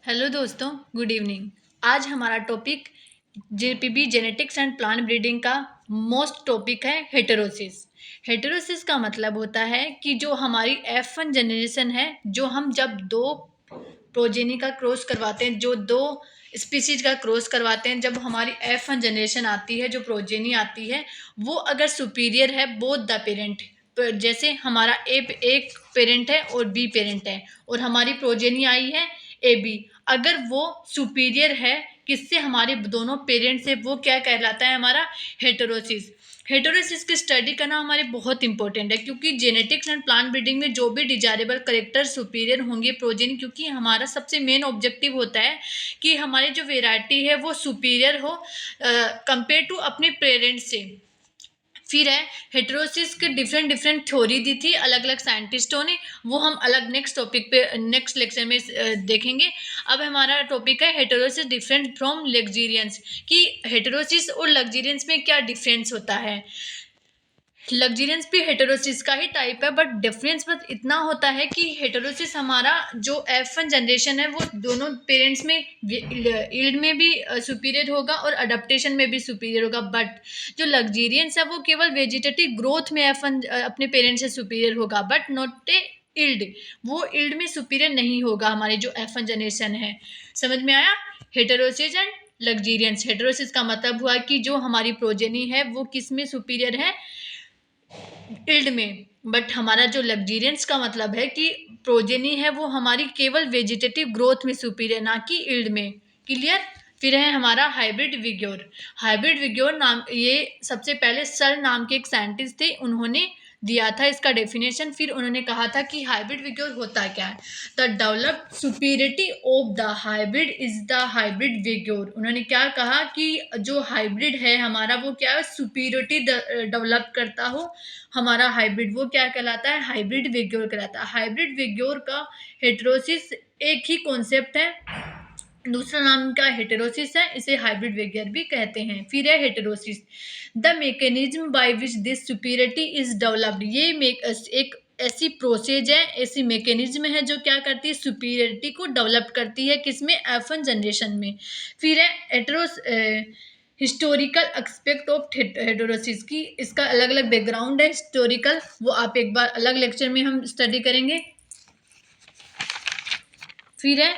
Hello दोस्तों, good evening. आज हमारा topic JPB genetics and plant breeding का मोस्ट टॉपिक है हेटेरोसिस। हेटेरोसिस का मतलब होता है कि जो हमारी F1 जनरेशन है, जो हम जब दो प्रोजेनी का क्रॉस करवाते हैं, जो दो स्पीसीज का क्रॉस करवाते हैं, जब हमारी F1 जनरेशन आती है, जो प्रोजेनी आती है, वो अगर सुपीरियर है बोथ द पेरेंट, जैसे हमारा एक पेरेंट है और बी पेरेंट है और हमारी प्रोजेनी आई है ए बी, अगर वो सुपीरियर है किससे, हमारे दोनों पेरेंट्स से, वो क्या कहलाता है, हमारा हेटेरोसिस। हेटेरोसिस की स्टडी करना हमारे बहुत इंपॉर्टेंट है, क्योंकि जेनेटिक्स एंड प्लांट ब्रीडिंग में जो भी डिजायरेबल करेक्टर सुपीरियर होंगे प्रोजेनी, क्योंकि हमारा सबसे मेन ऑब्जेक्टिव होता है कि हमारी जो वेराइटी है वो सुपीरियर हो कंपेयर टू अपने पेरेंट्स से। फिर है हेटेरोसिस के डिफरेंट थ्योरी दी थी अलग अलग साइंटिस्टों ने, वो हम अलग नेक्स्ट टॉपिक पे नेक्स्ट लेक्चर में देखेंगे। अब हमारा टॉपिक है हेटेरोसिस डिफरेंट फ्रॉम लग्जीरियंस, कि हेटेरोसिस और लग्जीरियंस में क्या डिफरेंस होता है। लग्जीरियंस भी हेटेरोसिस का ही टाइप है, बट डिफरेंस बस इतना होता है कि हेटेरोसिस हमारा जो F1 जनरेशन है वो दोनों पेरेंट्स में यील्ड में भी सुपीरियर होगा और अडेप्टेशन में भी सुपीरियर होगा, बट जो लग्जीरियंस है वो केवल वेजिटेटिव ग्रोथ में F1 अपने पेरेंट्स से सुपीरियर होगा, बट नॉट ए यील्ड। वो यील्ड में सुपीरियर नहीं होगा हमारी जो F1 जनरेशन है। समझ में आया? Heterosis and लग्जीरियंस। हेटेरोसिस का मतलब हुआ कि जो हमारी प्रोजेनी है वो किस में सुपीरियर है, यील्ड में, बट हमारा जो लग्जीरियंस का मतलब है कि प्रोजेनी है वो हमारी केवल वेजिटेटिव ग्रोथ में सुपीरियर, ना कि यील्ड में। क्लियर? फिर है हमारा हाइब्रिड विग्योर। हाइब्रिड विग्योर नाम, ये सबसे पहले सर नाम के एक साइंटिस्ट थे, उन्होंने दिया था इसका डेफिनेशन। फिर उन्होंने कहा था कि हाइब्रिड विग्योर होता क्या है। The developed superiority of the hybrid is the hybrid vigour. उन्होंने क्या कहा कि जो हाइब्रिड है हमारा वो क्या है, सुपीरियरिटी डेवलप करता हो हमारा हाइब्रिड, वो क्या कहलाता है, हाइब्रिड विग्योर कहलाता है। हाइब्रिड विग्योर का हेटेरोसिस एक ही कॉन्सेप्ट है, दूसरा नाम का हेटेरोसिस है, इसे हाइब्रिड विग्योर भी कहते हैं। फिर है heterosis the mechanism by which this superiority is developed. ये एक ऐसी प्रोसेस है, ऐसी मैकेनिज्म है जो क्या करती है, सुपीरियरिटी को डेवलप करती है, किसमें, F1 जनरेशन में। फिर है हिस्टोरिकल एक्सपेक्ट ऑफ हेटेरोसिस की, इसका अलग अलग बैकग्राउंड है हिस्टोरिकल, वो आप एक बार अलग लेक्चर में हम स्टडी करेंगे। फिर है